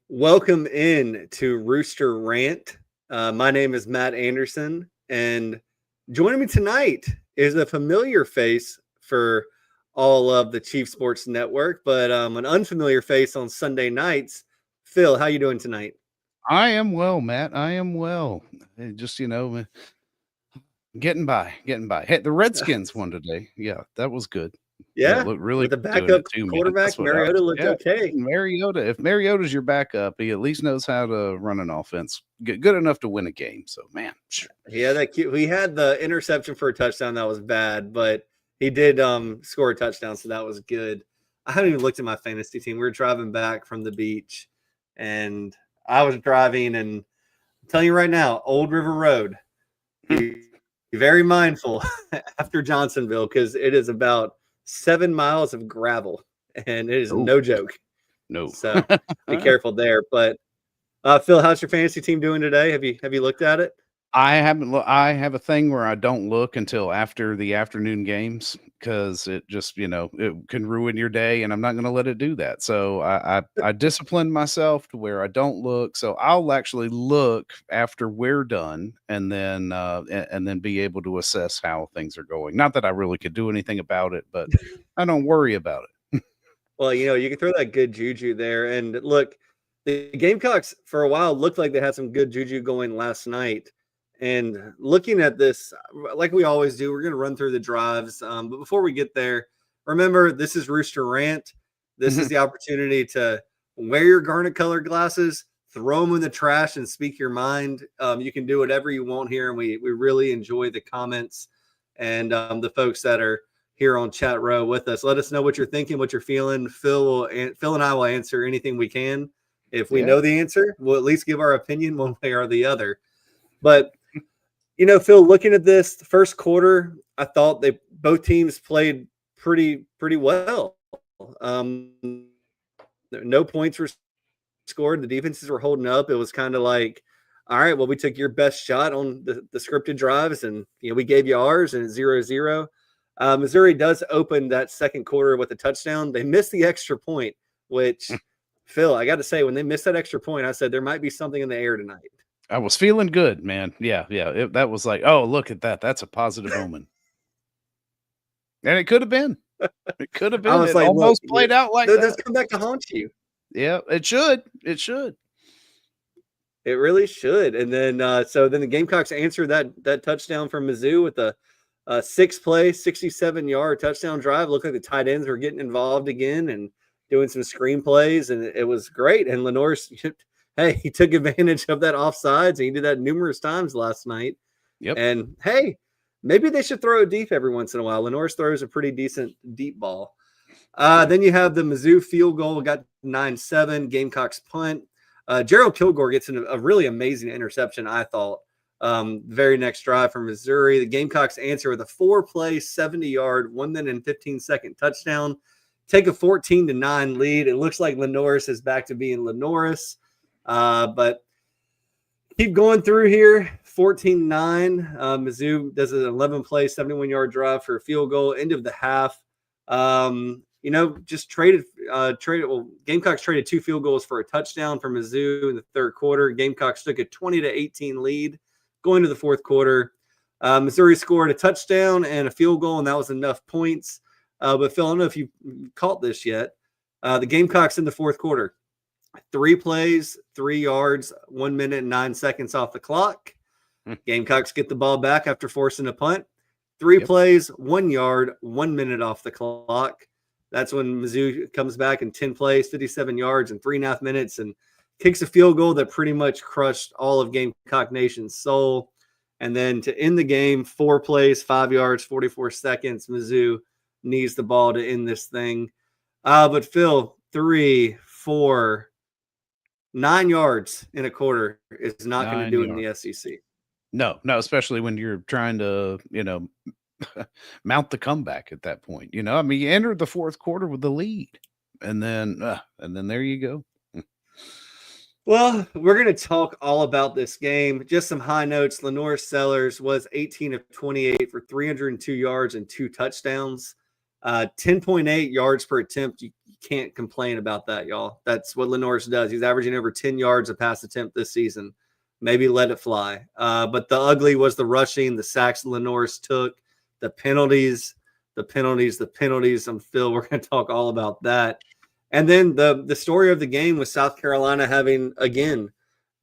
Welcome in to Rooster Rant. My name is Matt Anderson, and joining me tonight is a familiar face for all of the Chief Sports Network, but an unfamiliar face on Sunday nights. Phil, how you doing tonight? I am well, Matt. I am well. Just getting by, getting by. Hey, the Redskins won today. Yeah, that was good. They Yeah, looked really with a good doing backup it too, man. quarterback, That's what I Mariota was. looked Yeah, okay. Mariota. If Mariota's your backup, he at least knows how to run an offense good enough to win a game. So, man, Yeah, that cute. He had the interception for a touchdown that was bad, but he did score a touchdown, so that was good. I haven't even looked at my fantasy team. We were driving back from the beach, and I was driving, and I'm telling you right now, Old River Road, be very mindful after Johnsonville because it is about 7 miles of gravel, and it is oh no joke. no. So be careful there. But Phil, how's your fantasy team doing today? Have you looked at it? I haven't. I have a thing where I don't look until after the afternoon games because it just it can ruin your day, and I'm not going to let it do that. So I discipline myself to where I don't look. So I'll actually look after we're done, and then be able to assess how things are going. Not that I really could do anything about it, but I don't worry about it. Well, you can throw that good juju there. And look, the Gamecocks for a while looked like they had some good juju going last night. And looking at this, like we always do, we're going to run through the drives. But before we get there, remember, this is Rooster Rant. This is the opportunity to wear your garnet colored glasses, throw them in the trash, and speak your mind. You can do whatever you want here. And we really enjoy the comments and the folks that are here on chat row with us. Let us know what you're thinking, what you're feeling. Phil and I will answer anything we can. If we Yeah. know the answer, we'll at least give our opinion one way or the other. But Phil, looking at this the first quarter, I thought they both teams played pretty well. No points were scored. The defenses were holding up. It was kind of like, all right, well, we took your best shot on the scripted drives, and we gave you ours, and it's 0-0. Missouri does open that second quarter with a touchdown. They missed the extra point, which Phil, I got to say, when they missed that extra point, I said there might be something in the air tonight. I was feeling good, man. Yeah. That was like, oh, look at that. That's a positive omen. And it could have been. It could have I been. was It like, look, almost played out like this that. come back to haunt you. Yeah, it should. It should. It really should. And then, so then the Gamecocks answered that touchdown from Mizzou with a 6-play, 67-yard touchdown drive. Looked like the tight ends were getting involved again and doing some screenplays, and it was great. And Lenore's, hey, he took advantage of that offsides, and he did that numerous times last night. Yep. And hey, maybe they should throw it deep every once in a while. Lenore's throws a pretty decent deep ball. Then you have the Mizzou field goal, got 9-7, Gamecocks punt. Gerald Kilgore gets a really amazing interception, I thought. Very next drive from Missouri. The Gamecocks answer with a 4-play, 70-yard, 1 minute and 15-second touchdown. Take a 14-9 lead. It looks like Lenoris is back to being Lenoris. But keep going through here. 14-9. Mizzou does an 11-play, 71-yard drive for a field goal. End of the half. Just traded. Well, Gamecocks traded 2 field goals for a touchdown from Mizzou in the third quarter. Gamecocks took a 20-18 lead going to the fourth quarter. Missouri scored a touchdown and a field goal, and that was enough points. But Phil, I don't know if you caught this yet. The Gamecocks in the fourth quarter, 3 plays, 3 yards, 1 minute and 9 seconds off the clock. Gamecocks get the ball back after forcing a punt. 3 plays, 1 yard, 1 minute off the clock. That's when Mizzou comes back in 10 plays, 57 yards, and 3.5 minutes, and kicks a field goal that pretty much crushed all of Gamecock Nation's soul. And then to end the game, 4 plays, 5 yards, 44 seconds. Mizzou needs the ball to end this thing. But Phil, 3, 4, 9 yards in a quarter is not going to do it in the SEC. No, especially when you're trying to, mount the comeback at that point. You entered the fourth quarter with the lead, and then there you go. Well, we're going to talk all about this game. Just some high notes. Lenore Sellers was 18 of 28 for 302 yards and 2 touchdowns, 10.8 yards per attempt. You can't complain about that, y'all. That's what Lenore's does. He's averaging over 10 yards a pass attempt this season. Maybe let it fly. But the ugly was the rushing, the sacks Lenore's took, the penalties. I'm Phil. We're going to talk all about that. And then the story of the game was South Carolina having, again,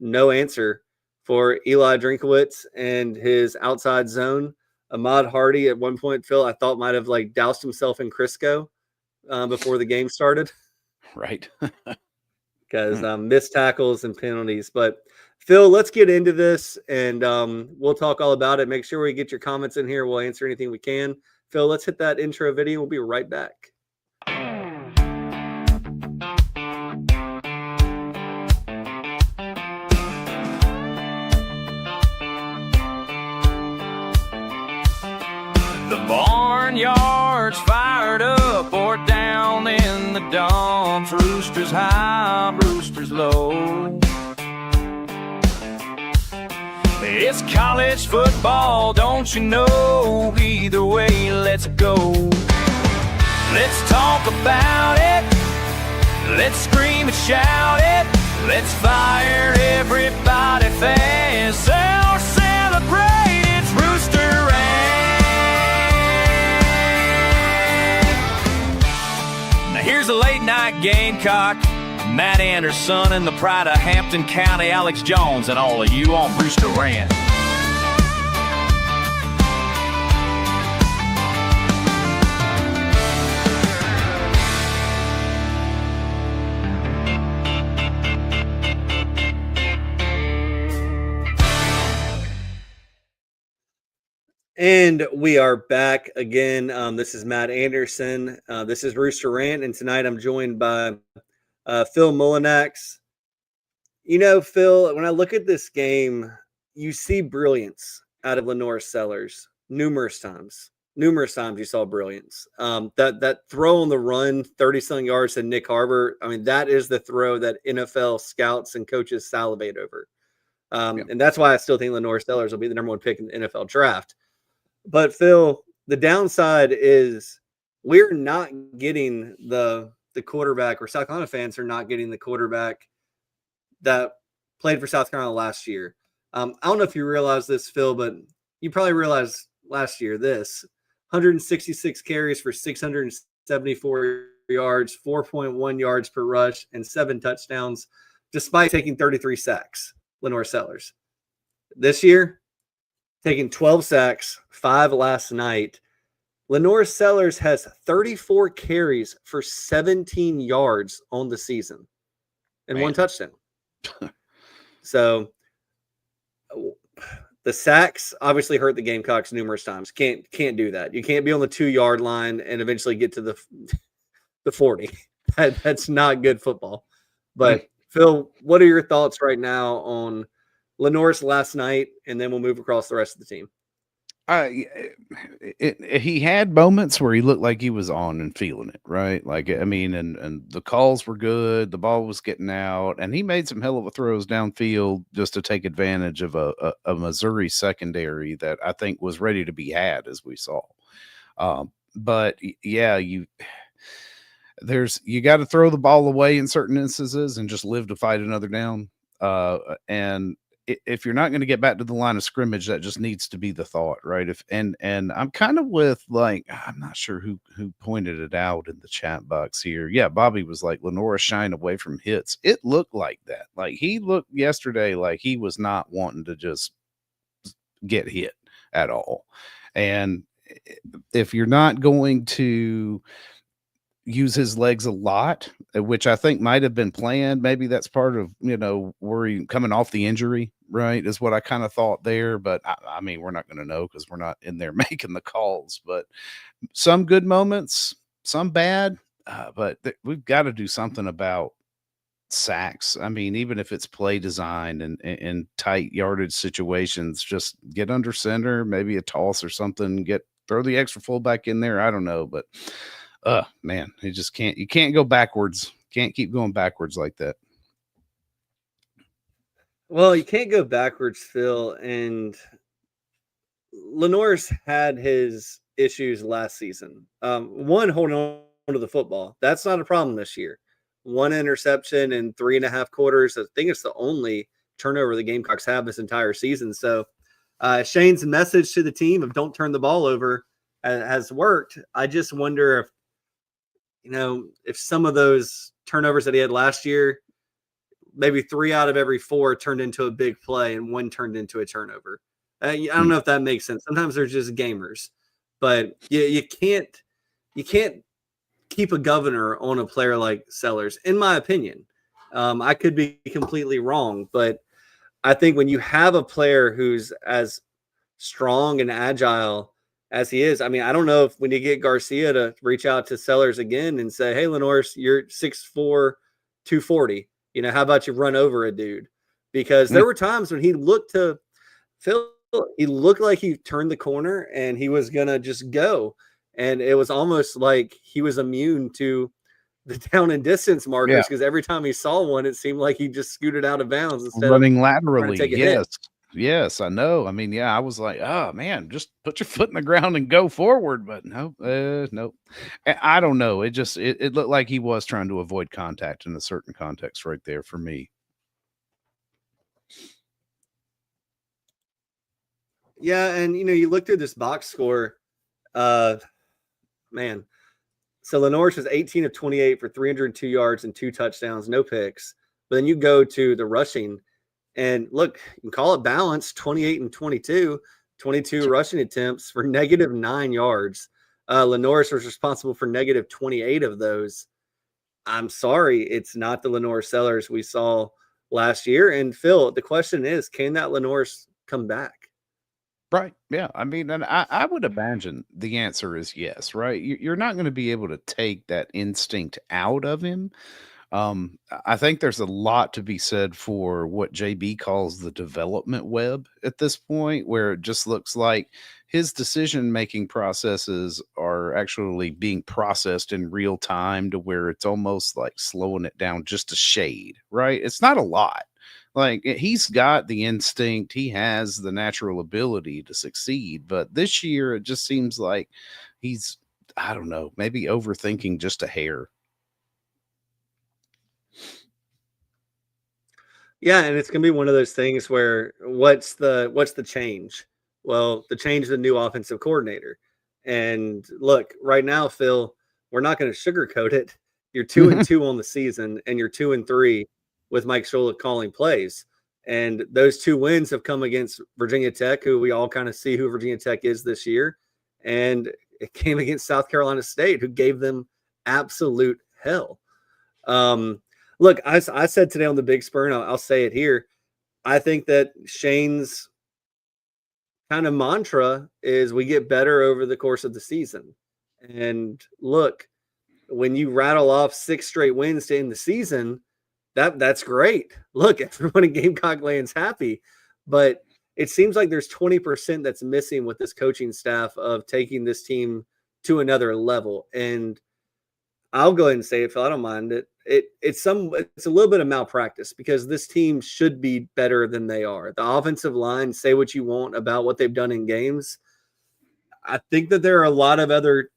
no answer for Eli Drinkowitz and his outside zone. Ahmad Hardy at one point, Phil, I thought might have like doused himself in Crisco before the game started. Right. Because missed tackles and penalties. But Phil, let's get into this and we'll talk all about it. Make sure we get your comments in here. We'll answer anything we can. Phil, let's hit that intro video. We'll be right back. The barnyard's fired up or down in the dumps. Rooster's high, Rooster's low. It's college football, don't you know? Either way, let's go. Let's talk about it. Let's scream and shout it. Let's fire everybody fast. So celebrate, it's Rooster Rant. Now here's a late night Gamecock. Matt Anderson and the pride of Hampton County, Alex Jones, and all of you on Rooster Rant. And we are back again. This is Matt Anderson. This is Rooster Rant, and tonight I'm joined by Phil Mullinax. You know, Phil, when I look at this game, you see brilliance out of Lenore Sellers numerous times. Numerous times you saw brilliance. That throw on the run, 30-something yards to Nick Harbor, I mean, that is the throw that NFL scouts and coaches salivate over. And that's why I still think Lenore Sellers will be the number one pick in the NFL draft. But, Phil, the downside is we're not getting the quarterback, or South Carolina fans are not getting the quarterback that played for South Carolina last year. I don't know if you realize this, Phil, but you probably realized last year this. 166 carries for 674 yards, 4.1 yards per rush, and 7 touchdowns, despite taking 33 sacks, Lenore Sellers. This year, taking 12 sacks, 5 last night. Lenore Sellers has 34 carries for 17 yards on the season and 1 touchdown. So the sacks obviously hurt the Gamecocks numerous times. Can't do that. You can't be on the 2-yard line and eventually get to the 40. That's not good football. But Phil, what are your thoughts right now on Lenore's last night, and then we'll move across the rest of the team? He had moments where he looked like he was on and feeling it, right? Like, I mean, and the calls were good, the ball was getting out, and he made some hell of a throws downfield just to take advantage of a Missouri secondary that I think was ready to be had, as we saw. But yeah, you got to throw the ball away in certain instances and just live to fight another down. And if you're not going to get back to the line of scrimmage, that just needs to be the thought, right? And I'm kind of with, like, I'm not sure who pointed it out in the chat box here. Yeah, Bobby was like, Lenore shying away from hits. It looked like that. Like, he looked yesterday like he was not wanting to just get hit at all. And if you're not going to use his legs a lot, which I think might have been planned, maybe that's part of, where he coming off the injury, right, is what I kind of thought there. But I mean, we're not going to know because we're not in there making the calls. But some good moments, some bad, but we've got to do something about sacks. I mean, even if it's play design and in tight yardage situations, just get under center, maybe a toss or something, throw the extra fullback in there. I don't know, but man, you can't go backwards. Can't keep going backwards like that. Well, you can't go backwards, Phil. And Lenore's had his issues last season. One, holding on to the football. That's not a problem this year. 1 interception in 3.5 quarters. I think it's the only turnover the Gamecocks have this entire season. So Shane's message to the team of don't turn the ball over has worked. I just wonder if some of those turnovers that he had last year, maybe 3 out of every 4 turned into a big play and 1 turned into a turnover. I don't know if that makes sense. Sometimes they're just gamers, but you can't keep a governor on a player like Sellers, in my opinion. I could be completely wrong, but I think when you have a player who's as strong and agile as he is, I mean, I don't know if when you get Garcia to reach out to Sellers again and say, hey, Lenores, you're 6'4", 240. How about you run over a dude? Because there were times when he looked to Phil, he looked like he turned the corner and he was going to just go. And it was almost like he was immune to the down and distance markers because every time he saw one, it seemed like he just scooted out of bounds instead running of laterally. take a Yes. hit. Yes, I know. I mean, I was like, oh man, just put your foot in the ground and go forward. But no. I don't know. It just it looked like he was trying to avoid contact in a certain context right there for me. Yeah, and you look through this box score, man. So Lenores was 18 of 28 for 302 yards and 2 touchdowns, no picks. But then you go to the rushing, and look, you can call it balanced, 28 and 22 rushing attempts for -9 yards. Lenores was responsible for -28 of those. I'm sorry, it's not the Lenore Sellers we saw last year. And Phil, the question is, can that Lenores come back? Right. Yeah. I mean, and I would imagine the answer is yes, right? You're not going to be able to take that instinct out of him. I think there's a lot to be said for what JB calls the development web at this point, where it just looks like his decision-making processes are actually being processed in real time to where it's almost like slowing it down just a shade, right? It's not a lot. Like he's got the instinct, he has the natural ability to succeed, but this year it just seems like he's, I don't know, maybe overthinking just a hair. Yeah, and it's gonna be one of those things where what's the change? Well, the change is the new offensive coordinator. And look, right now, Phil, we're not going to sugarcoat it. You're 2-2 on the season, and you're 2-3 with Mike Shula calling plays. And those 2 wins have come against Virginia Tech, who we all kind of see who Virginia Tech is this year. And it came against South Carolina State, who gave them absolute hell. Look, I said today on the Big Spur, and I'll say it here. I think that Shane's kind of mantra is we get better over the course of the season. And look, when you rattle off 6 straight wins to end the season, that's great. Look, everyone in Gamecock Land's happy, but it seems like there's 20% that's missing with this coaching staff of taking this team to another level. And I'll go ahead and say it, Phil. I don't mind it. It's a little bit of malpractice because this team should be better than they are. The offensive line, say what you want about what they've done in games. I think that there are a lot of other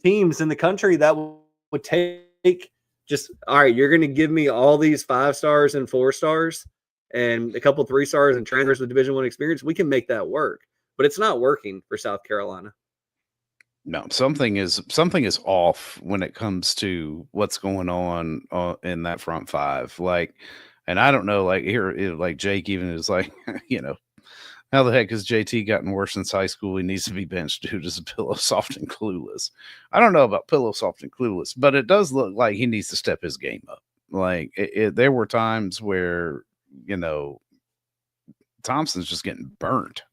teams in the country that would take just, all right, you're going to give me all these 5 stars and 4 stars and a couple 3 stars and transfers with Division I experience. We can make that work, but it's not working for South Carolina. No, something is off when it comes to what's going on in that front 5. Like, and I don't know, like here, like Jake even is like, how the heck has JT gotten worse since high school? He needs to be benched. Dude is a pillow soft and clueless. I don't know about pillow soft and clueless, but it does look like he needs to step his game up. Like there were times where, Thompson's just getting burnt.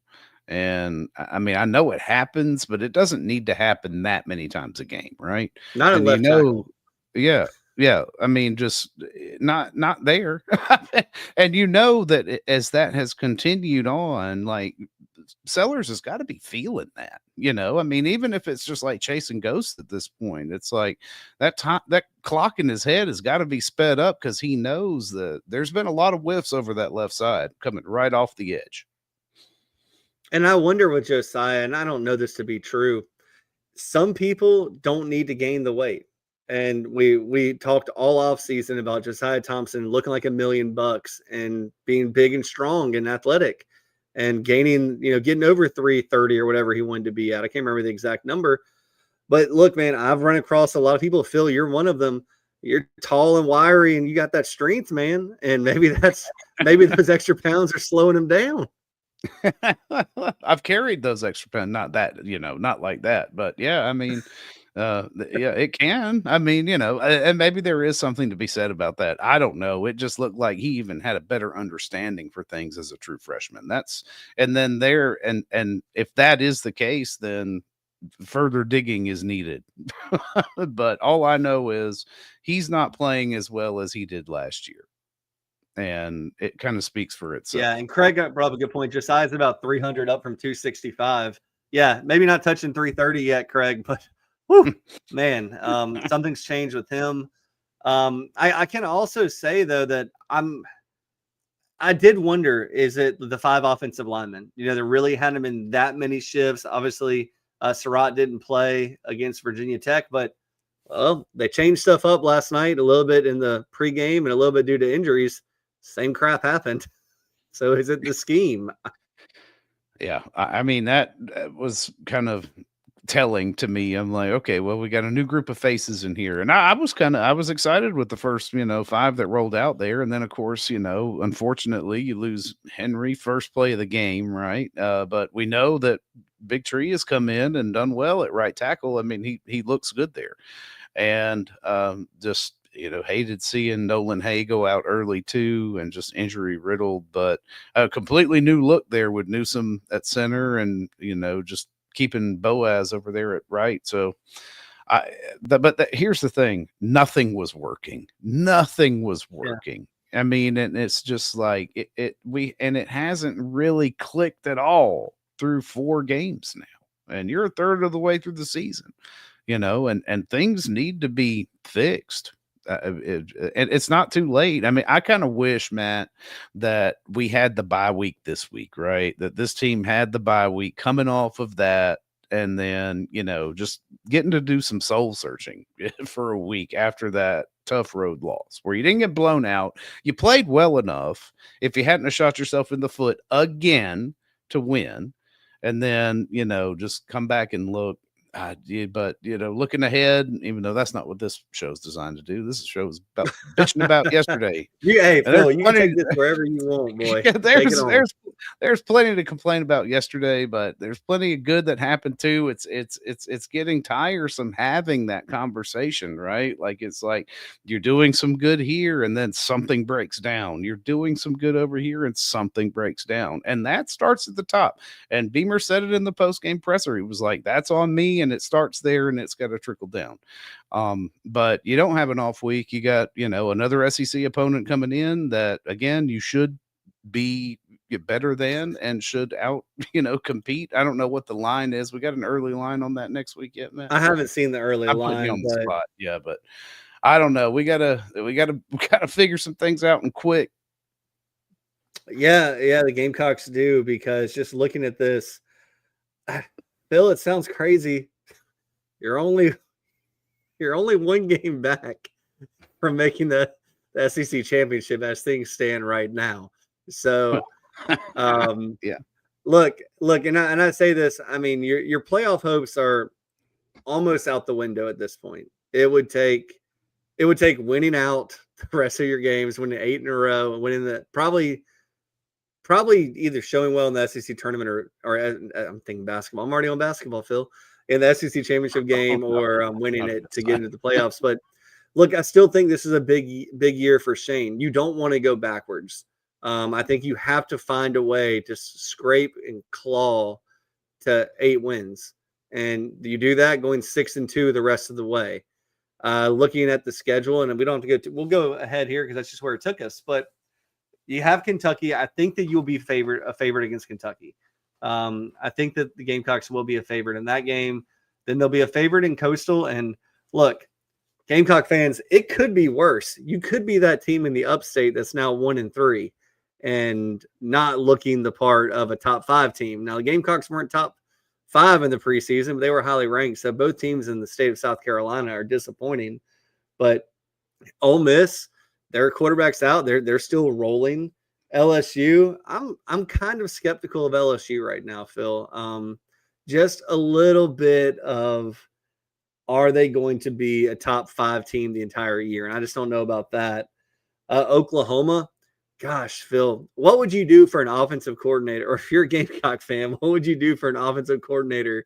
And I mean, I know it happens, but it doesn't need to happen that many times a game, right? Not a left tackle. Yeah. I mean, just not there. And that as that has continued on, like Sellers has got to be feeling that, I mean, even if it's just like chasing ghosts at this point, it's like that time, that clock in his head has got to be sped up because he knows that there's been a lot of whiffs over that left side coming right off the edge. And I wonder with Josiah, and I don't know this to be true, some people don't need to gain the weight. And we talked all off season about Josiah Thompson looking like $1,000,000 and being big and strong and athletic and gaining, getting over 330 or whatever he wanted to be at. I can't remember the exact number. But look, man, I've run across a lot of people. Phil, you're one of them. You're tall and wiry and you got that strength, man. And maybe those extra pounds are slowing him down. I've carried those extra pounds, not that, not like that, but yeah, I mean, yeah, it can. I mean, and maybe there is something to be said about that. I don't know. It just looked like he even had a better understanding for things as a true freshman. And if that is the case, then further digging is needed. But all I know is he's not playing as well as he did last year. And it kind of speaks for itself. Yeah, and Craig brought up a good point. Josiah's about 300 up from 265. Yeah, maybe not touching 330 yet, Craig, but whew, man, something's changed with him. I can also say, though, that I did wonder, is it the 5 offensive linemen? There really hadn't been that many shifts. Obviously, Surratt didn't play against Virginia Tech, but they changed stuff up last night a little bit in the pregame and a little bit due to injuries. Same crap happened. So is it the scheme? Yeah. I mean, that was kind of telling to me. I'm like, okay, well, we got a new group of faces in here. And I was excited with the first, 5 that rolled out there. And then of course, unfortunately you lose Henry first play of the game. Right. But we know that Big Tree has come in and done well at right tackle. I mean, he looks good there. And just, hated seeing Nolan Hay go out early too, and just injury riddled, but a completely new look there with Newsome at center and, just keeping Boaz over there at right. So here's the thing. Nothing was working. Yeah. I mean, and it's just like it hasn't really clicked at all through 4 games now, and you're a third of the way through the season, and things need to be fixed. It's not too late. I mean, I kind of wish, Matt, that we had the bye week this week, right? That this team had the bye week coming off of that, and then, just getting to do some soul searching for a week after that tough road loss where you didn't get blown out. You played well enough if you hadn't have shot yourself in the foot again to win, and then, just come back and look. But looking ahead, even though that's not what this show is designed to do, this show is about bitching about yesterday. Hey, Phil, you can take this wherever you want, boy. Yeah, there's plenty to complain about yesterday, but there's plenty of good that happened too. It's getting tiresome having that conversation, right? Like it's like you're doing some good here and then something breaks down. You're doing some good over here and something breaks down, and that starts at the top. And Beamer said it in the post-game presser. He was like, "That's on me." And it starts there and it's got to trickle down. But you don't have an off week. You got, another SEC opponent coming in that, again, you should be better than and should out, compete. I don't know what the line is. We got an early line on that next week yet, Matt? I haven't seen the early line on the spot. Yeah, but I don't know. We gotta figure some things out and quick. Yeah, the Gamecocks do, because just looking at this, Bill, it sounds crazy. You're only 1 game back from making the SEC championship as things stand right now. So, yeah. Look, and I say this. I mean, your playoff hopes are almost out the window at this point. It would take winning out the rest of your games, winning 8 in a row, and winning the probably either showing well in the SEC tournament or I'm thinking basketball. I'm already on basketball, Phil, in the SEC championship game, or winning it to get into the playoffs. But look, I still think this is a big year for Shane. You don't want to go backwards. I think you have to find a way to scrape and claw to 8 wins. And you do that going 6-2 the rest of the way. Looking at the schedule, and we don't have to we'll go ahead here because that's just where it took us. But you have Kentucky. I think that you'll be a favorite against Kentucky. I think that the Gamecocks will be a favorite in that game. Then they'll be a favorite in Coastal. And look, Gamecock fans, it could be worse. You could be that team in the upstate that's now 1-3 and not looking the part of a top 5 team. Now, the Gamecocks weren't top 5 in the preseason, but they were highly ranked. So both teams in the state of South Carolina are disappointing. But Ole Miss, their quarterback's out. They're still rolling. LSU, I'm kind of skeptical of LSU right now, Phil. Just a little bit of, are they going to be a top 5 team the entire year? And I just don't know about that. Oklahoma, gosh, Phil, what would you do for an offensive coordinator? Or if you're a Gamecock fan, what would you do for an offensive coordinator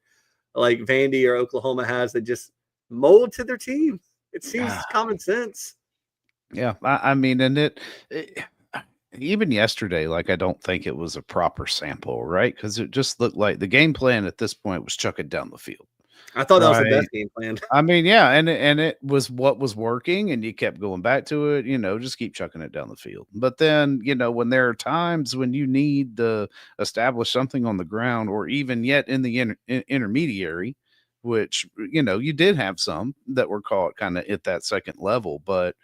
like Vandy or Oklahoma has that just mold to their team? It seems common sense. Yeah, I mean, and it even yesterday, like, I don't think it was a proper sample, right? Because it just looked like the game plan at this point was chuck it down the field. I thought that was the best game plan. I mean, yeah, and it was what was working, and you kept going back to it, just keep chucking it down the field. But then, when there are times when you need to establish something on the ground, or even yet in the intermediary, which, you did have some that were caught kind of at that second level, but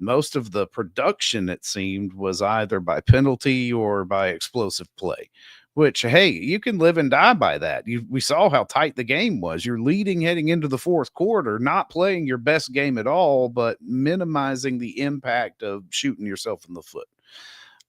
most of the production, it seemed, was either by penalty or by explosive play, which, hey, you can live and die by that. We saw how tight the game was. You're leading heading into the fourth quarter, not playing your best game at all, but minimizing the impact of shooting yourself in the foot.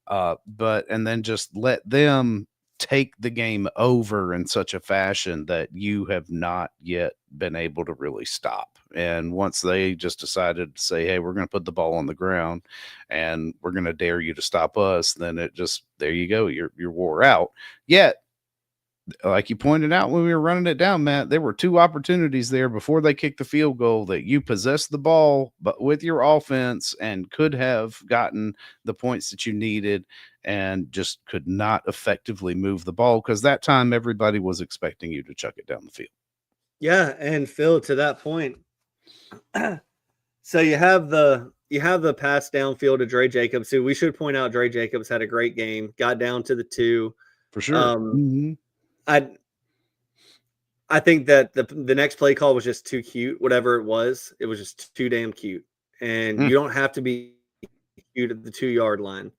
And then just let them take the game over in such a fashion that you have not yet been able to really stop. And once they just decided to say, hey, we're going to put the ball on the ground and we're going to dare you to stop us, then it just, there you go. You're wore out. Yet, like you pointed out when we were running it down, Matt, there were 2 opportunities there before they kicked the field goal that you possessed the ball, but with your offense, and could have gotten the points that you needed, and just could not effectively move the ball, because that time everybody was expecting you to chuck it down the field. Yeah, and Phil, to that point, so you have the pass downfield to Dre Jacobs, who we should point out Dre Jacobs had a great game, got down to the 2. For sure. I think that the next play call was just too cute. Whatever it was just too damn cute. And you don't have to be cute at the 2-yard line.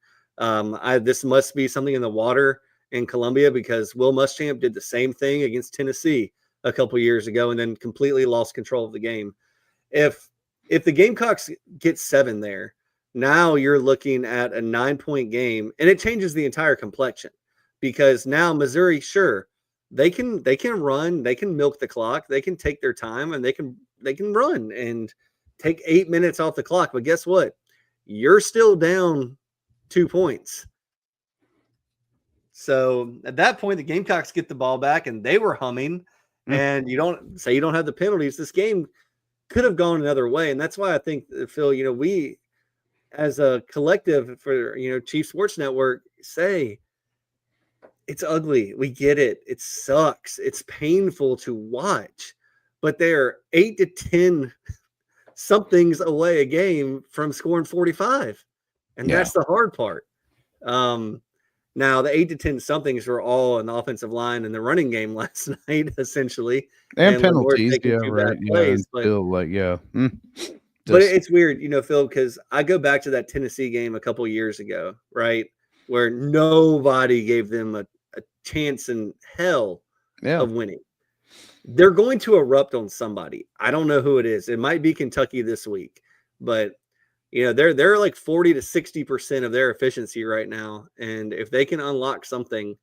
This must be something in the water in Columbia, because Will Muschamp did the same thing against Tennessee a couple years ago and then completely lost control of the game. If the Gamecocks get 7 there, now you're looking at a 9-point game, and it changes the entire complexion, because now Missouri, sure, they can run, they can milk the clock, they can take their time, and they can run and take 8 minutes off the clock. But guess what? You're still down 2 points. So at that point, the Gamecocks get the ball back, and they were humming. And you don't have the penalties. This game could have gone another way, and that's why I think, Phil, we as a collective for Chief Sports Network say it's ugly. We get it. It sucks. It's painful to watch, but they're 8 to 10 somethings away a game from scoring 45, and that's the hard part. Now the 8 to 10 somethings were all in the offensive line and the running game last night, essentially, and penalties. Plays, but it's weird, Phil, because I go back to that Tennessee game a couple years ago, right, where nobody gave them a chance in hell of winning. They're going to erupt on somebody. I don't know who it is. It might be Kentucky this week, but they're like 40 to 60% of their efficiency right now. And if they can unlock something,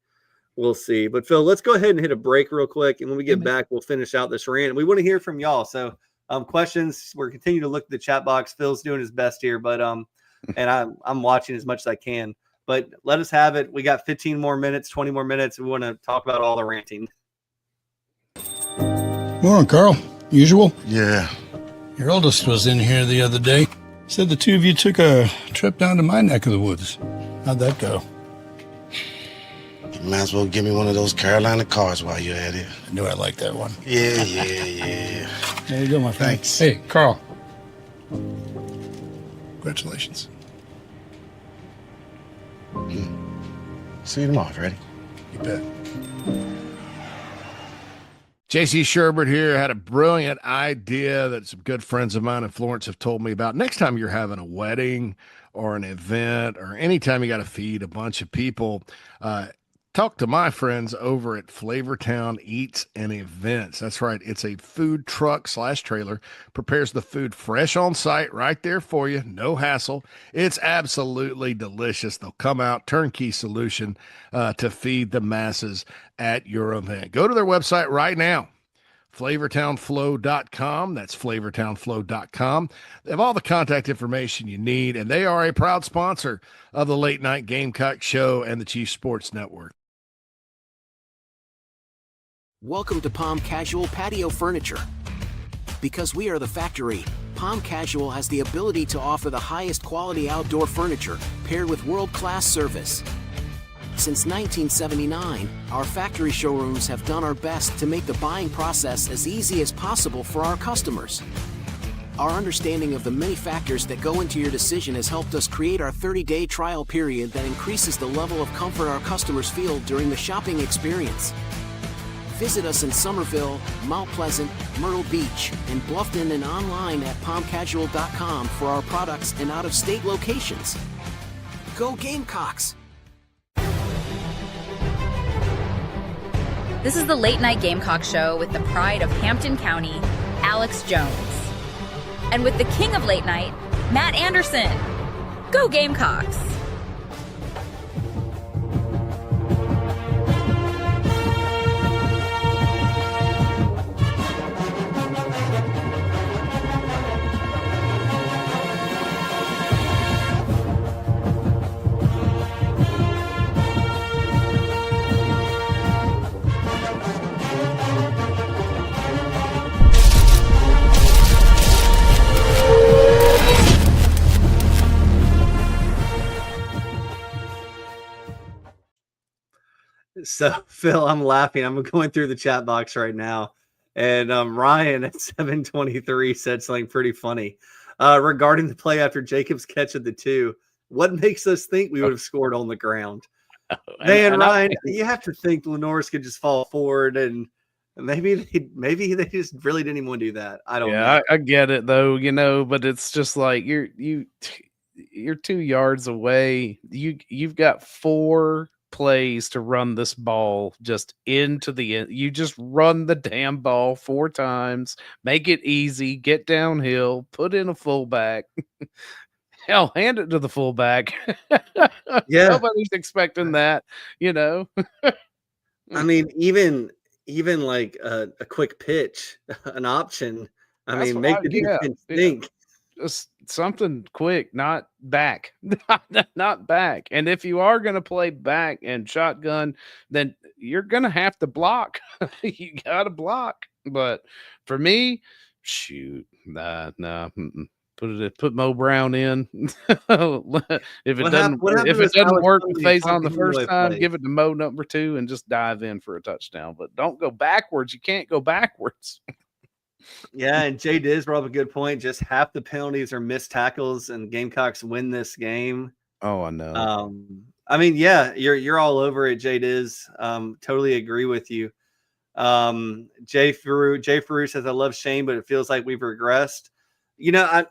we'll see. But Phil, let's go ahead and hit a break real quick. And when we get back, we'll finish out this rant. We want to hear from y'all. So questions, we're continuing to look at the chat box. Phil's doing his best here, but and I'm watching as much as I can. But let us have it. We got 15 more minutes, 20 more minutes. We want to talk about all the ranting. Morning, Carl. Usual? Yeah. Your oldest was in here the other day. Said the 2 of you took a trip down to my neck of the woods. How'd that go? You might as well give me one of those Carolina cars while you're at it. I knew I liked that one. Yeah. There you go, my friend. Thanks. Hey, Carl. Congratulations. See you tomorrow, Freddie. You bet. JC Sherbert here. Had a brilliant idea that some good friends of mine in Florence have told me about. Next time you're having a wedding or an event, or anytime you got to feed a bunch of people, Talk to my friends over at Flavortown Eats and Events. That's right. It's a food truck / trailer. Prepares the food fresh on site right there for you. No hassle. It's absolutely delicious. They'll come out, turnkey solution to feed the masses at your event. Go to their website right now. flavortownflow.com. That's flavortownflow.com. They have all the contact information you need, and they are a proud sponsor of the Late Night Gamecock Show and the Chief Sports Network. Welcome to Palm Casual Patio Furniture. Because we are the factory, Palm Casual has the ability to offer the highest quality outdoor furniture paired with world-class service. Since 1979, our factory showrooms have done our best to make the buying process as easy as possible for our customers. Our understanding of the many factors that go into your decision has helped us create our 30-day trial period that increases the level of comfort our customers feel during the shopping experience. Visit us in Somerville, Mount Pleasant, Myrtle Beach, and Bluffton, and online at palmcasual.com for our products and out-of-state locations. Go Gamecocks! This is the Late Night Gamecock Show with the pride of Hampton County, Alex Jones. And with the king of late night, Matt Anderson. Go Gamecocks! So, Phil, I'm laughing. I'm going through the chat box right now. And Ryan at 723 said something pretty funny regarding the play after Jacobs catch of the 2. What makes us think we would have scored on the ground? Man, Ryan, you have to think Lenore's could just fall forward, and maybe they just really didn't even want to do that. I don't know. I get it though, but it's just like you're 2 yards away. You've got 4 plays to run this ball just into the end. You just run the damn ball 4 times, make it easy, get downhill, put in a fullback. Hell, hand it to the fullback. Yeah. Nobody's expecting that, I mean, even like a quick pitch, an option. Make the defense think. Just something quick, not back, not back. And if you are going to play back and shotgun, then you're going to have to block. You got to block. But for me, shoot, nah. Put Mo Brown in. If it doesn't work with phase on the first time, give it to Mo number 2 and just dive in for a touchdown. But don't go backwards. You can't go backwards. Yeah, and Jay Diz brought up a good point. Just half the penalties are missed tackles, and Gamecocks win this game. Oh, I know. Yeah, you're all over it, Jay Diz. Totally agree with you. Jay Faru says, I love Shane, but it feels like we've regressed. I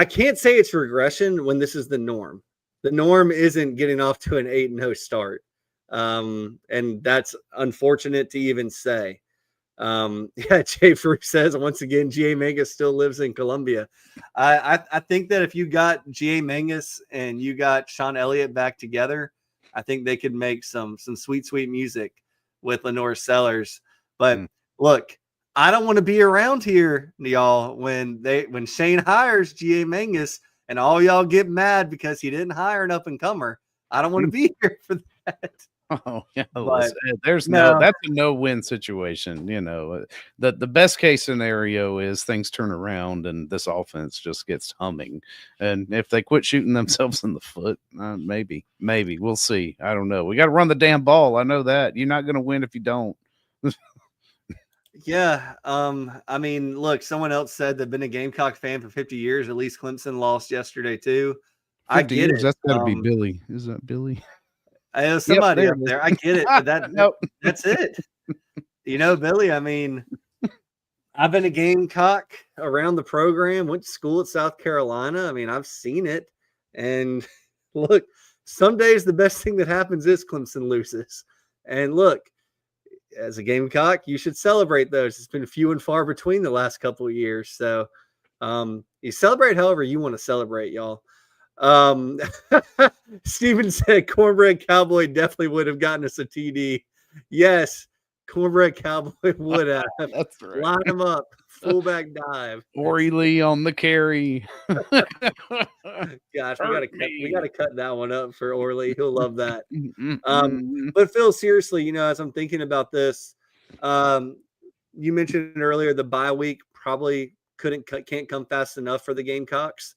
can't say it's regression when this is the norm. The norm isn't getting off to an 8-0 start. And that's unfortunate to even say. Jay Faru says, once again, G.A. Mangus still lives in Columbia. I think that if you got G.A. Mangus and you got Sean Elliott back together, I think they could make some sweet, sweet music with Lenore Sellers. But look, I don't want to be around here, y'all, when Shane hires G.A. Mangus and all y'all get mad because he didn't hire an up-and-comer. I don't want to be here for that. Oh yeah, that's a no-win situation. The best case scenario is things turn around and this offense just gets humming. And if they quit shooting themselves in the foot, maybe we'll see. I don't know. We got to run the damn ball. I know that. You're not going to win if you don't. Yeah. Look, someone else said they've been a Gamecock fan for 50 years. At least Clemson lost yesterday too. I get it. That's got to be Billy. Is that Billy? I know somebody up there. I get it. But that's it. Billy, I've been a Gamecock around the program, went to school at South Carolina. I've seen it. And look, some days the best thing that happens is Clemson loses. And look, as a Gamecock, you should celebrate those. It's been few and far between the last couple of years. So you celebrate however you want to celebrate, y'all. Steven said Cornbread Cowboy definitely would have gotten us a TD. Yes, Cornbread Cowboy would have. That's right. Line him up. Fullback dive. Ori Lee on the carry. Gosh, we gotta cut that one up for Orly. He'll love that. Mm-hmm. But Phil, seriously, as I'm thinking about this, you mentioned earlier the bye week probably can't come fast enough for the Gamecocks.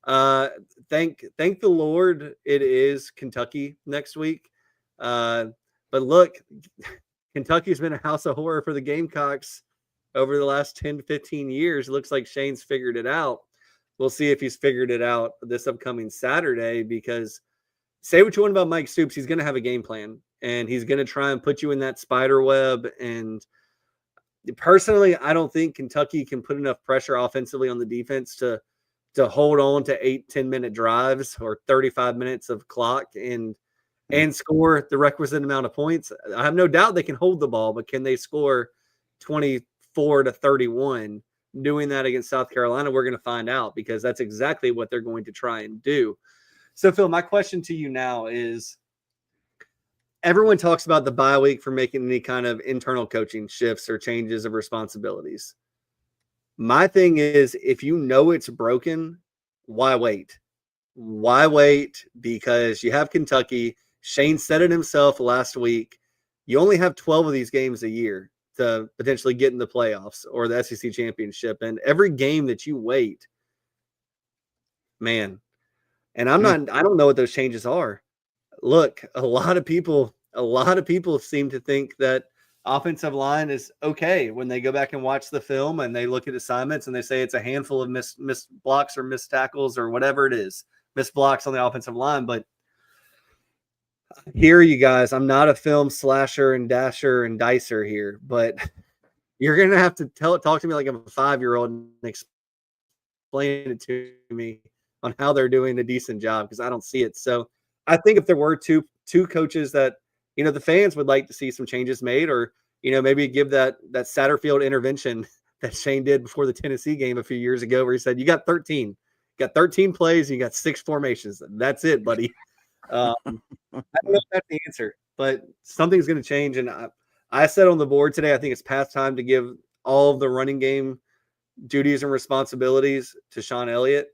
Thank the Lord it is Kentucky next week. But look, Kentucky's been a house of horror for the Gamecocks over the last 10 to 15 years. It looks like Shane's figured it out. We'll see if he's figured it out this upcoming Saturday, because say what you want about Mike Stoops, he's going to have a game plan, and he's going to try and put you in that spider web. And personally, I don't think Kentucky can put enough pressure offensively on the defense to hold on to 8-10 minute drives or 35 minutes of clock and score the requisite amount of points. I have no doubt they can hold the ball, but can they score 24-31? Doing that against South Carolina, we're going to find out, because that's exactly what they're going to try and do. So, Phil, my question to you now is, everyone talks about the bye week for making any kind of internal coaching shifts or changes of responsibilities. My thing is, if you know it's broken, why wait? Why wait? Because you have Kentucky. Shane said it himself last week. You only have 12 of these games a year to potentially get in the playoffs or the SEC championship. And every game that you wait, man, and I don't know what those changes are. Look, a lot of people seem to think that offensive line is okay when they go back and watch the film and they look at assignments and they say it's a handful of missed blocks or missed tackles or whatever it is, missed blocks on the offensive line. But here, you guys, I'm not a film slasher and dasher and dicer here, but you're going to have to talk to me like I'm a 5-year-old and explain it to me on how they're doing a decent job, because I don't see it. So I think if there were two coaches that, the fans would like to see some changes made, or, maybe give that Satterfield intervention that Shane did before the Tennessee game a few years ago, where he said, you got 13 plays, you got 6 formations. That's it, buddy. I don't know if that's the answer, but something's going to change. And I said on the board today, I think it's past time to give all of the running game duties and responsibilities to Sean Elliott.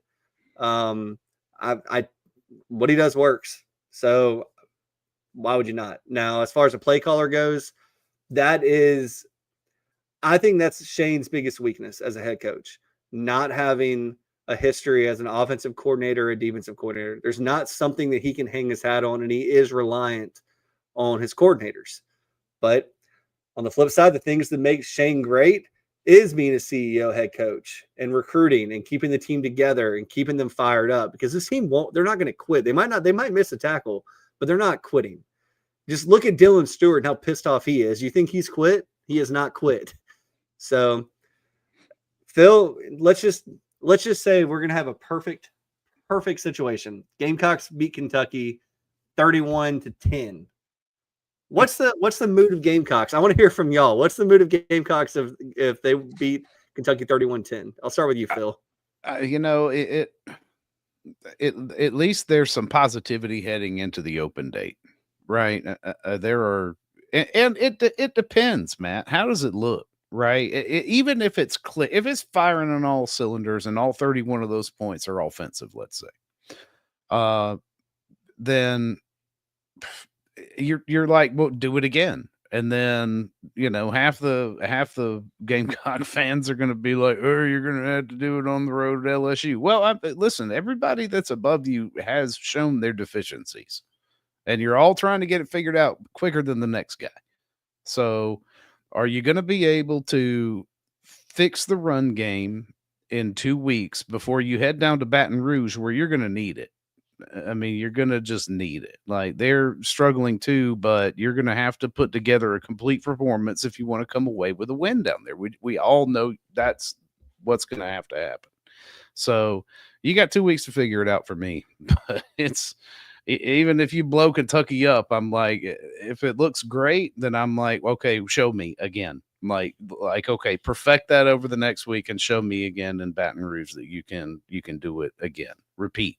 What he does works. So why would you not? Now, as far as a play caller goes, I think that's Shane's biggest weakness as a head coach, not having a history as an offensive coordinator or a defensive coordinator. There's not something that he can hang his hat on, and he is reliant on his coordinators. But on the flip side, the things that make Shane great is being a CEO, head coach, and recruiting and keeping the team together and keeping them fired up, because this team they're not going to quit. They might miss a tackle, but they're not quitting. Just look at Dylan Stewart and how pissed off he is. You think he's quit? He has not quit. So, Phil, let's just say we're going to have a perfect situation. Gamecocks beat Kentucky 31-10. What's the mood of Gamecocks? I want to hear from y'all. What's the mood of Gamecocks if they beat Kentucky 31-10? I'll start with you, Phil. At least there's some positivity heading into the open date, right? There are, and it depends, Matt. How does it look, right? Even if it's if it's firing on all cylinders and all 31 of those points are offensive, let's say, then you're like, well, do it again. And then, half the Gamecock fans are going to be like, oh, you're going to have to do it on the road at LSU. Well, listen, everybody that's above you has shown their deficiencies, and you're all trying to get it figured out quicker than the next guy. So are you going to be able to fix the run game in 2 weeks before you head down to Baton Rouge, where you're going to need it? I mean, you're going to just need it. Like, they're struggling too, but you're going to have to put together a complete performance if you want to come away with a win down there. We all know that's what's going to have to happen. So you got 2 weeks to figure it out for me. But it's Even if you blow Kentucky up, I'm like, if it looks great, then I'm like, okay, show me again. Like, okay, perfect that over the next week and show me again in Baton Rouge that you can do it again. Repeat.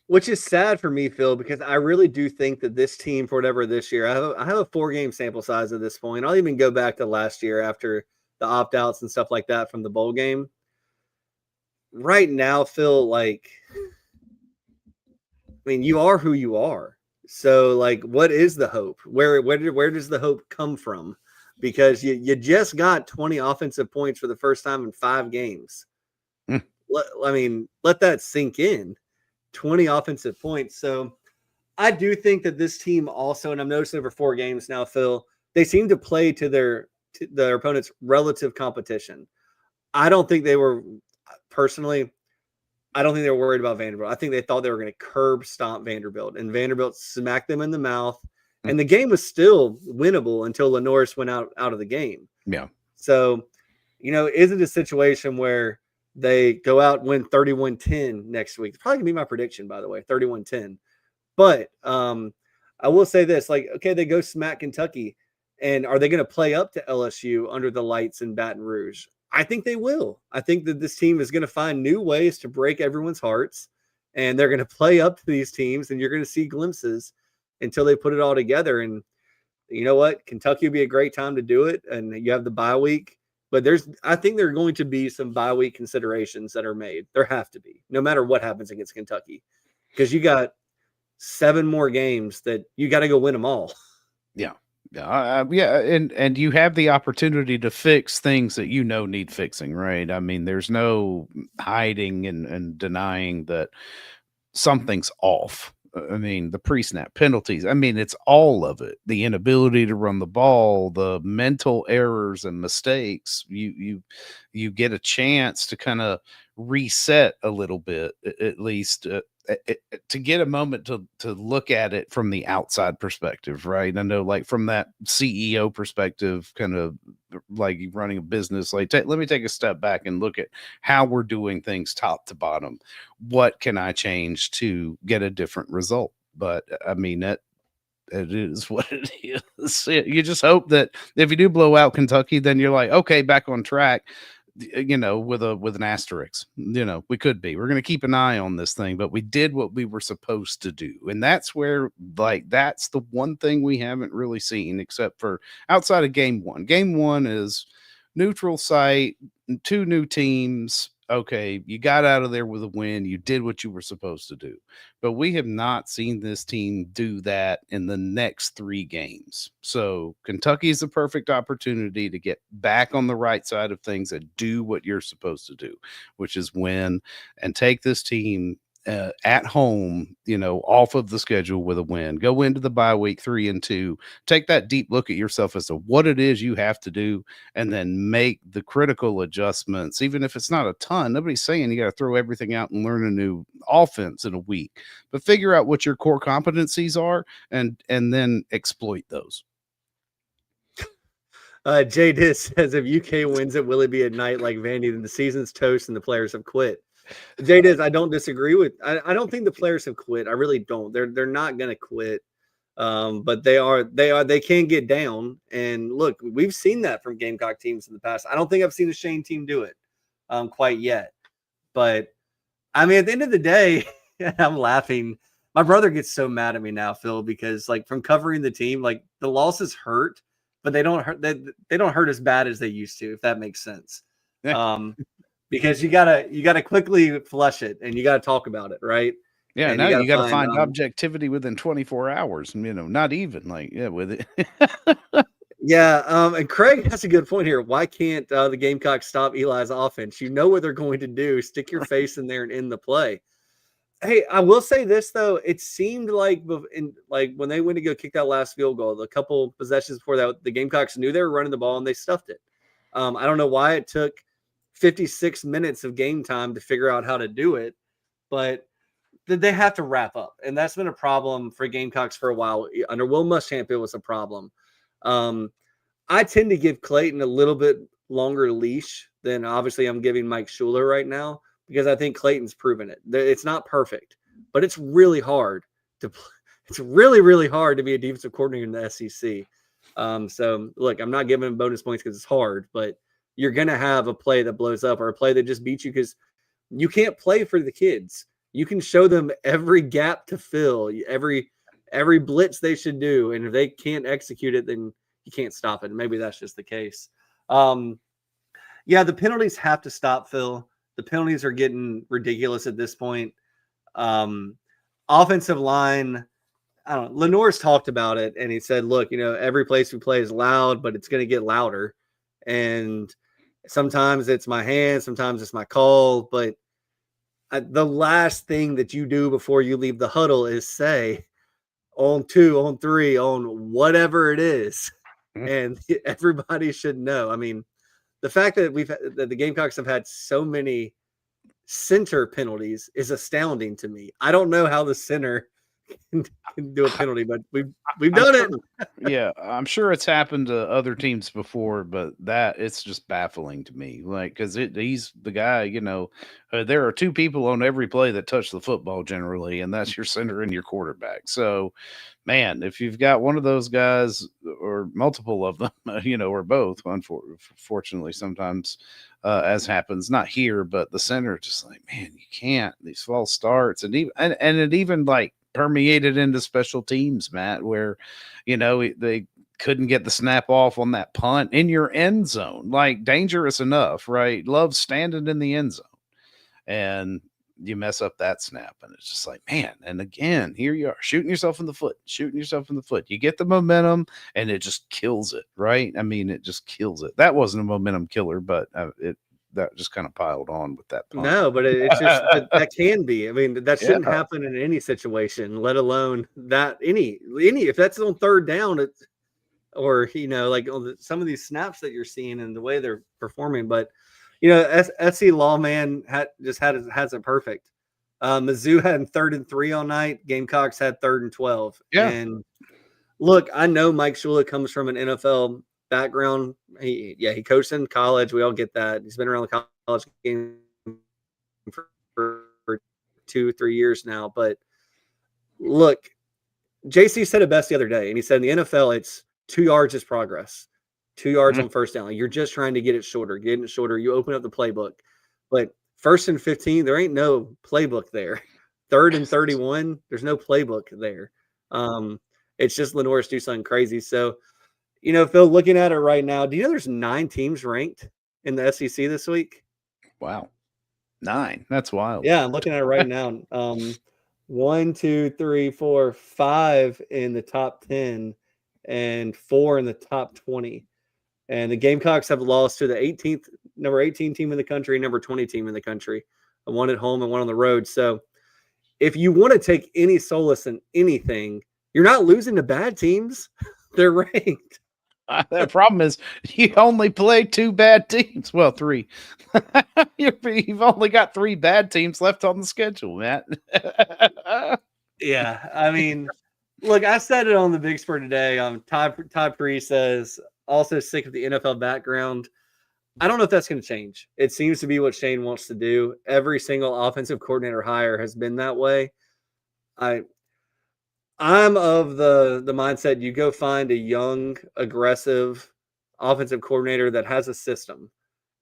Which is sad for me, Phil, because I really do think that this team, for whatever this year, I have a 4-game sample size at this point. I'll even go back to last year after the opt-outs and stuff like that from the bowl game. Right now, Phil, like, I mean, you are who you are. So, like, what is the hope? Where does the hope come from? Because you just got 20 offensive points for the first time in 5 games. Let that sink in. 20 offensive points. So I do think that this team also, and I'm noticing over 4 games now, Phil, they seem to play to their opponent's relative competition. I don't think they were, personally, I don't think they were worried about Vanderbilt. I think they thought they were going to curb stomp Vanderbilt, and Vanderbilt smacked them in the mouth. And the game was still winnable until Lenoris went out of the game. Yeah. So, is it a situation where they go out and win 31-10 next week? It's probably going to be my prediction, by the way, 31-10. But I will say this, like, okay, they go smack Kentucky, and are they going to play up to LSU under the lights in Baton Rouge? I think they will. I think that this team is going to find new ways to break everyone's hearts, and they're going to play up to these teams, and you're going to see glimpses until they put it all together. And you know what? Kentucky would be a great time to do it, and you have the bye week. But I think there are going to be some bye week considerations that are made. There have to be, no matter what happens against Kentucky, because you got 7 more games that you got to go win them all. Yeah. And you have the opportunity to fix things that need fixing, right? I mean, there's no hiding and denying that something's off. I mean, the pre-snap penalties. I mean, it's all of it. The inability to run the ball, the mental errors and mistakes. You get a chance to kind of reset a little bit, at least to get a moment to look at it from the outside perspective, right? I know, like, from that CEO perspective, kind of like running a business, like, let me take a step back and look at how we're doing things top to bottom. What can I change to get a different result? But I mean, it is what it is. You just hope that if you do blow out Kentucky, then you're like, okay, back on track. With an asterisk, we could be. We're going to keep an eye on this thing, but we did what we were supposed to do. And that's where, like, that's the one thing we haven't really seen, except for outside of game 1. Game 1 is neutral site, 2 new teams. Okay, you got out of there with a win. You did what you were supposed to do. But we have not seen this team do that in the next 3 games. So Kentucky is the perfect opportunity to get back on the right side of things and do what you're supposed to do, which is win and take this team at home, off of the schedule with a win. Go into the bye week 3-2. Take that deep look at yourself as to what it is you have to do, and then make the critical adjustments. Even if it's not a ton, nobody's saying you got to throw everything out and learn a new offense in a week. But figure out what your core competencies are, and then exploit those. Jay Diss says, if UK wins it, will it be a night like Vandy? Then the season's toast and the players have quit. Jay Diz, I don't disagree with. I don't think the players have quit. I really don't. They're not going to quit, but they can get down. And look, we've seen that from Gamecock teams in the past. I don't think I've seen a Shane team do it quite yet. But I mean, at the end of the day, I'm laughing. My brother gets so mad at me now, Phil, because, like, from covering the team, like, the losses hurt, but they don't hurt. They don't hurt as bad as they used to, if that makes sense. Yeah. Because you gotta quickly flush it, and you gotta talk about it, right? Yeah, now you gotta find objectivity within 24 hours. Not even with it. Yeah, and Craig has a good point here. Why can't the Gamecocks stop Eli's offense? You know what they're going to do. Stick your face in there and end the play. Hey, I will say this though. It seemed like when they went to go kick that last field goal, the couple possessions before that, the Gamecocks knew they were running the ball and they stuffed it. I don't know why it took 56 minutes of game time to figure out how to do it, but they have to wrap up. And that's been a problem for Gamecocks for a while. Under Will Muschamp, it was a problem. I tend to give Clayton a little bit longer leash than obviously I'm giving Mike Schuler right now, because I think Clayton's proven it. It's not perfect, but it's really hard it's really, really hard to be a defensive coordinator in the SEC. So look, I'm not giving him bonus points because it's hard, but you're going to have a play that blows up or a play that just beats you because you can't play for the kids. You can show them every gap to fill, every blitz they should do. And if they can't execute it, then you can't stop it. And maybe that's just the case. Yeah, the penalties have to stop, Phil. The penalties are getting ridiculous at this point. Offensive line, I don't know. Lenore's talked about it, and he said, look, every place we play is loud, but it's going to get louder. And sometimes it's my hand, sometimes it's my call. But the last thing that you do before you leave the huddle is say, on 2, on 3, on whatever it is. And everybody should know. I mean, the fact that the Gamecocks have had so many center penalties is astounding to me. I don't know how the center can do a penalty, but we've done it. Yeah, I'm sure it's happened to other teams before, but it's just baffling to me. Like, because he's the guy. There are 2 people on every play that touch the football generally, and that's your center and your quarterback. So, man, if you've got one of those guys or multiple of them, or both, unfortunately, sometimes as happens, not here, but the center, just like, man, you can't. These false starts, and it even like permeated into special teams, Matt, where they couldn't get the snap off on that punt in your end zone. Like, dangerous enough, right? Love standing in the end zone, and you mess up that snap, and it's just like, man. And again, here you are shooting yourself in the foot. You get the momentum, and it just kills it, right? I mean, it just kills it. That wasn't a momentum killer, but that just kind of piled on with that punt. No, but it's just that can be. I mean, that shouldn't happen in any situation, let alone that any if that's on 3rd down, or like some of these snaps that you're seeing and the way they're performing. But SC Lawman has it perfect. Mizzou had 3rd and 3 all night. Gamecocks had 3rd and 12. Yeah. And look, I know Mike Shula comes from an NFL background. He coached in college. We all get that. He's been around the college game for 2-3 years now. But look, JC said it best the other day, and he said in the NFL, it's 2 yards is progress. 2 yards on first down. You're just trying to get it shorter. You open up the playbook. But 1st and 15, there ain't no playbook there. 3rd and 31, there's no playbook there. It's just Lenore's do something crazy. So, Phil, looking at it right now, do you know there's 9 teams ranked in the SEC this week? Wow. 9. That's wild. Yeah, I'm looking at it right now. 1, 2, 3, 4, 5 in the top 10 and 4 in the top 20. And the Gamecocks have lost to the number 18 team in the country, number 20 team in the country, one at home and one on the road. So if you want to take any solace in anything, you're not losing to bad teams. They're ranked. The problem is you only play 2 bad teams. Well, 3. You've only got 3 bad teams left on the schedule, Matt. Yeah, I mean, look, I said it on the Big Spur today. Todd Priest says, also sick of the NFL background. I don't know if that's going to change. It seems to be what Shane wants to do. Every single offensive coordinator hire has been that way. I'm of the mindset you go find a young, aggressive offensive coordinator that has a system.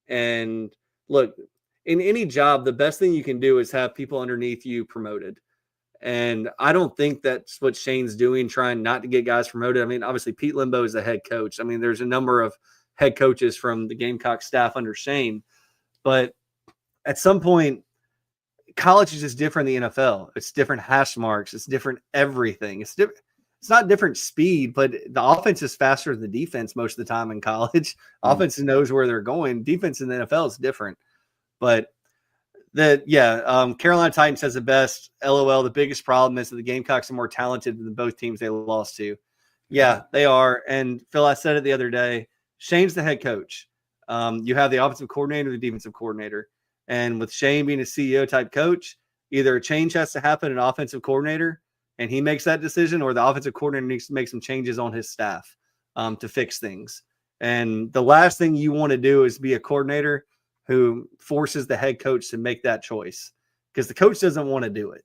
And look, in any job, the best thing you can do is have people underneath you promoted. And I don't think that's what Shane's doing, trying not to get guys promoted. I mean, obviously, Pete Limbo is the head coach. I mean, there's a number of head coaches from the Gamecock staff under Shane. But at some point, college is just different than the NFL. It's different hash marks. It's different everything. It's different. It's not different speed, but the offense is faster than the defense most of the time in college. Offense knows where they're going. Defense in the NFL is different. But Carolina Titans says the best. LOL. The biggest problem is that the Gamecocks are more talented than both teams they lost to. Yeah, they are. And Phil, I said it the other day. Shane's the head coach. You have the offensive coordinator, the defensive coordinator. And with Shane being a CEO type coach, either a change has to happen in offensive coordinator and he makes that decision, or the offensive coordinator needs to make some changes on his staff to fix things. And the last thing you want to do is be a coordinator who forces the head coach to make that choice, because the coach doesn't want to do it.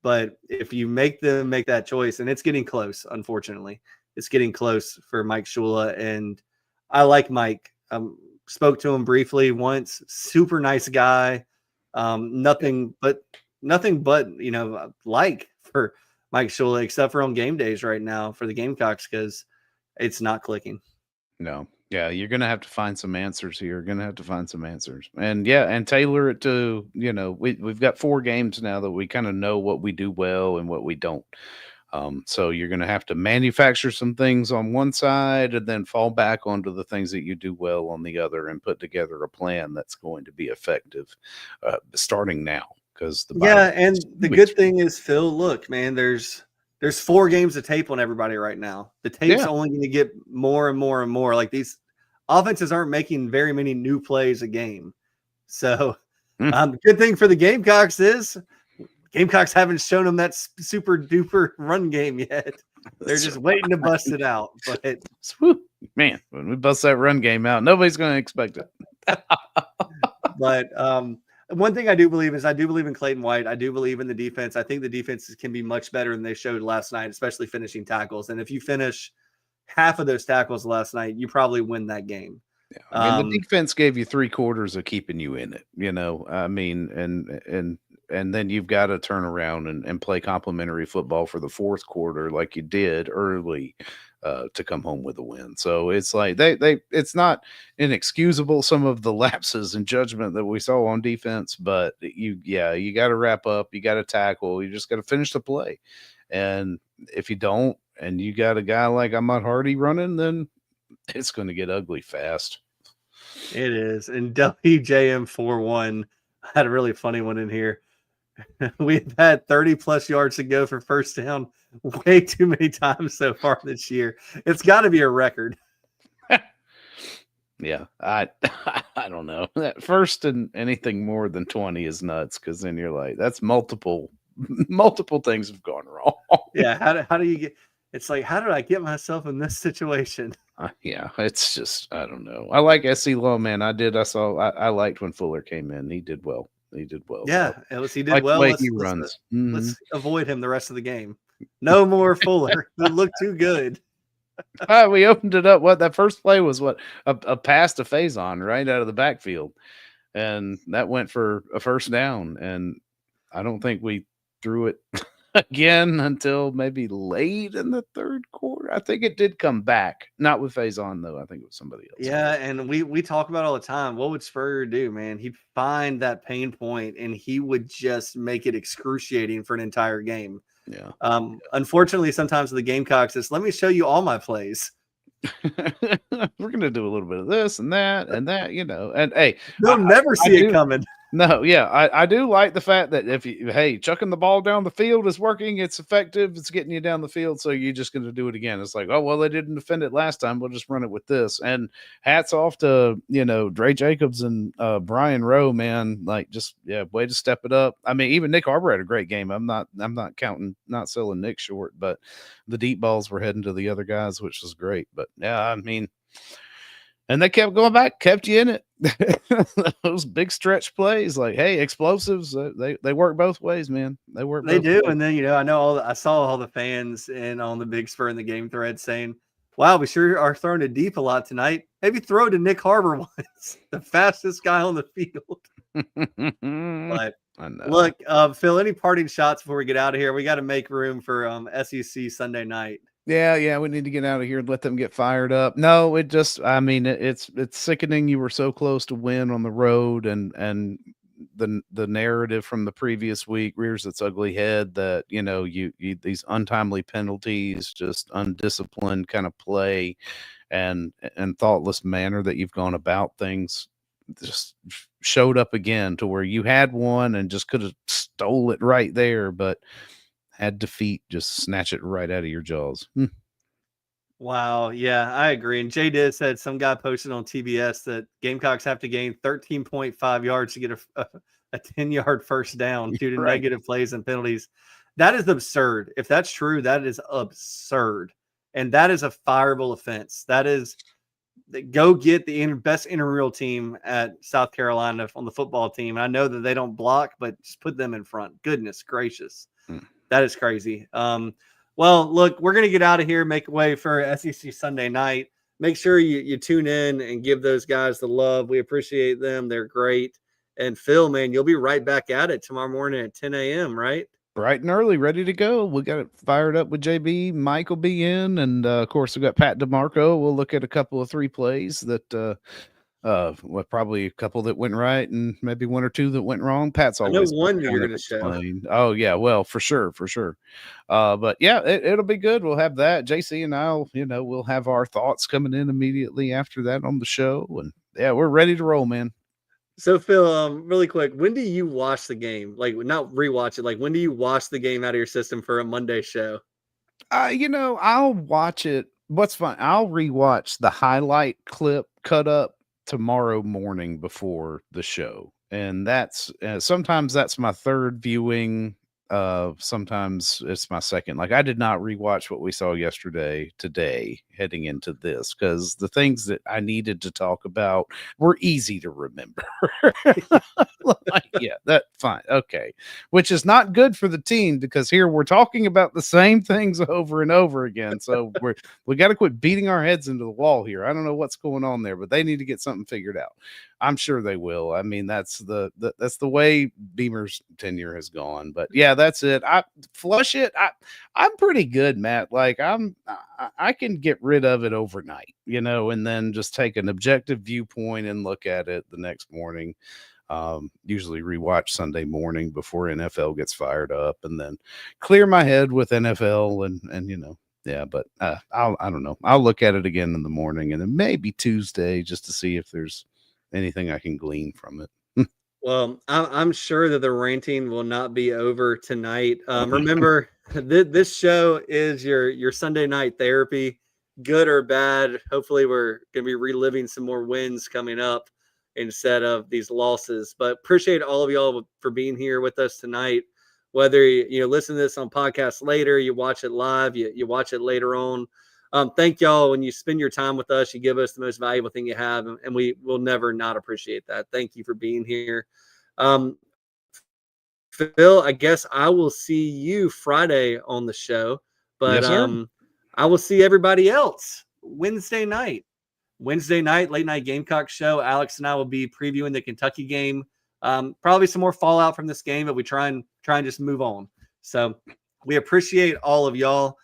But if you make them make that choice, and it's getting close, unfortunately, it's getting close for Mike Shula. And I like Mike. Spoke to him briefly once. Super nice guy. Nothing but like for Mike Shula, except for on game days right now for the Gamecocks, because it's not clicking. No. Yeah, you're going to have to find some answers here. You're going to have to find some answers. And tailor it to, we've got 4 games now that we kind of know what we do well and what we don't. So you're going to have to manufacture some things on one side and then fall back onto the things that you do well on the other and put together a plan that's going to be effective starting now. Because and the good thing is, Phil, look, man, there's 4 games of tape on everybody right now. The tape's only going to get more and more and more. Like, these offenses aren't making very many new plays a game. So good thing for the Gamecocks is Gamecocks haven't shown them that super duper run game yet. They're just waiting to bust it out. But man, when we bust that run game out, nobody's going to expect it. But one thing I do believe is I do believe in Clayton White. I do believe in the defense. I think the defenses can be much better than they showed last night, especially finishing tackles. And if you finish half of those tackles last night, you probably win that game. Yeah, I mean, the defense gave you 3 quarters of keeping you in it. I mean, and then you've got to turn around and play complimentary football for the 4th quarter like you did early to come home with a win. So it's like it's not inexcusable, some of the lapses in judgment that we saw on defense, but you got to wrap up, you got to tackle, you just got to finish the play. And if you don't, and you got a guy like Ahmad Hardy running, then it's going to get ugly fast. It is. And WJM41 had a really funny one in here. We've had 30 plus yards to go for first down way too many times so far this year. It's got to be a record. Yeah, I don't know. That first and anything more than 20 is nuts, because then you're like, that's multiple things have gone wrong. Yeah, how do you get? It's like, how did I get myself in this situation? Yeah, it's just, I don't know. I like SC Low, man. I liked when Fuller came in. He did well. Yeah, he did like well. The way he runs. Let's avoid him the rest of the game. No more Fuller. It looked too good. We opened it up. That first play was a pass to Faison right out of the backfield, and that went for a first down. And I don't think we threw it again until maybe late in the 3rd quarter. I think it did come back, not with Faison though. I think it was somebody else. Yeah, and we talk about all the time. What would Spurrier do, man? He'd find that pain point and he would just make it excruciating for an entire game. Yeah. Unfortunately, sometimes the Gamecocks is, let me show you all my plays. We're gonna do a little bit of this and that, and hey, you'll never see it coming. No, yeah, I do like the fact that if chucking the ball down the field is working, it's effective, it's getting you down the field, so you're just going to do it again. It's like, oh, well, they didn't defend it last time, we'll just run it with this. And hats off to, Dre Jacobs and Brian Rowe, man, like just, way to step it up. I mean, even Nick Harbor had a great game. I'm not not selling Nick short, but the deep balls were heading to the other guys, which was great. But yeah, I mean, and they kept going back, kept you in it. Those big stretch plays, like, hey, explosives, they work both ways, man. They work. They do. Ways. And then, I saw all the fans and on the Big Spur in the game thread saying, wow, we sure are throwing it deep a lot tonight. Maybe throw to Nick Harbor once, the fastest guy on the field. But look, Phil, any parting shots before we get out of here? We got to make room for SEC Sunday night. Yeah, we need to get out of here and let them get fired up. No, it's sickening. You were so close to win on the road, and the narrative from the previous week rears its ugly head that, you these untimely penalties, just undisciplined kind of play and thoughtless manner that you've gone about things just showed up again, to where you had one and just could have stole it right there, but had defeat just snatch it right out of your jaws. Wow. Yeah, I agree. And Jay did said, some guy posted on TBS that Gamecocks have to gain 13.5 yards to get a 10-yard first down due to negative plays and penalties. That is absurd. If that's true, that is absurd. And that is a fireable offense. That is, go get the best intramural team at South Carolina on the football team. I know that they don't block, but just put them in front. Goodness gracious. That is crazy. Well, look, we're going to get out of here, make way for SEC Sunday night. Make sure you tune in and give those guys the love. We appreciate them. They're great. And Phil, man, you'll be right back at it tomorrow morning at 10 a.m., right? Bright and early, ready to go. We got it fired up with JB. Mike will be in. And, of course, we've got Pat DeMarco. We'll look at a couple of 3 plays that probably a couple that went right and maybe 1 or 2 that went wrong. Pat's always I know one you're going to show. Oh yeah, well, for sure. But yeah, it'll be good. We'll have that. JC and I'll, we'll have our thoughts coming in immediately after that on the show. And yeah, we're ready to roll, man. So Phil, really quick, when do you watch the game? Like, not rewatch it. Like, when do you wash the game out of your system for a Monday show? I'll watch it. What's fun? I'll rewatch the highlight clip cut up tomorrow morning before the show, and that's sometimes that's my third viewing. Sometimes it's my second. Like, I did not rewatch what we saw yesterday today heading into this, because the things that I needed to talk about were easy to remember. Yeah, that's fine. Okay. Which is not good for the team, because here we're talking about the same things over and over again. So we got to quit beating our heads into the wall here. I don't know what's going on there, but they need to get something figured out. I'm sure they will. I mean, that's the way Beamer's tenure has gone. But yeah, that's it. I flush it. I'm pretty good, Matt. Like, I can get rid of it overnight, and then just take an objective viewpoint and look at it the next morning. Usually rewatch Sunday morning before NFL gets fired up, and then clear my head with NFL and yeah, but I don't know. I'll look at it again in the morning, and then maybe Tuesday, just to see if there's anything I can glean from it. Well, I'm sure that the ranting will not be over tonight. Remember, this show is your Sunday night therapy, good or bad. Hopefully, we're going to be reliving some more wins coming up instead of these losses. But appreciate all of y'all for being here with us tonight. Whether you listen to this on podcast later, you watch it live, you watch it later on. Thank y'all. When you spend your time with us, you give us the most valuable thing you have, and we will never not appreciate that. Thank you for being here. Phil, I guess I will see you Friday on the show, but yes, I will see everybody else Wednesday night, late night Gamecocks show. Alex and I will be previewing the Kentucky game. Probably some more fallout from this game, but we try and just move on. So we appreciate all of y'all.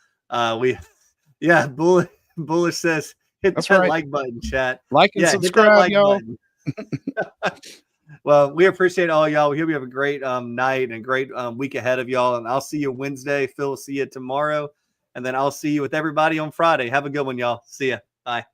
Yeah, Bullish says hit that like button, chat. Like and subscribe, y'all. Well, we appreciate all y'all. We hope you have a great night and a great week ahead of y'all. And I'll see you Wednesday. Phil will see you tomorrow. And then I'll see you with everybody on Friday. Have a good one, y'all. See ya. Bye.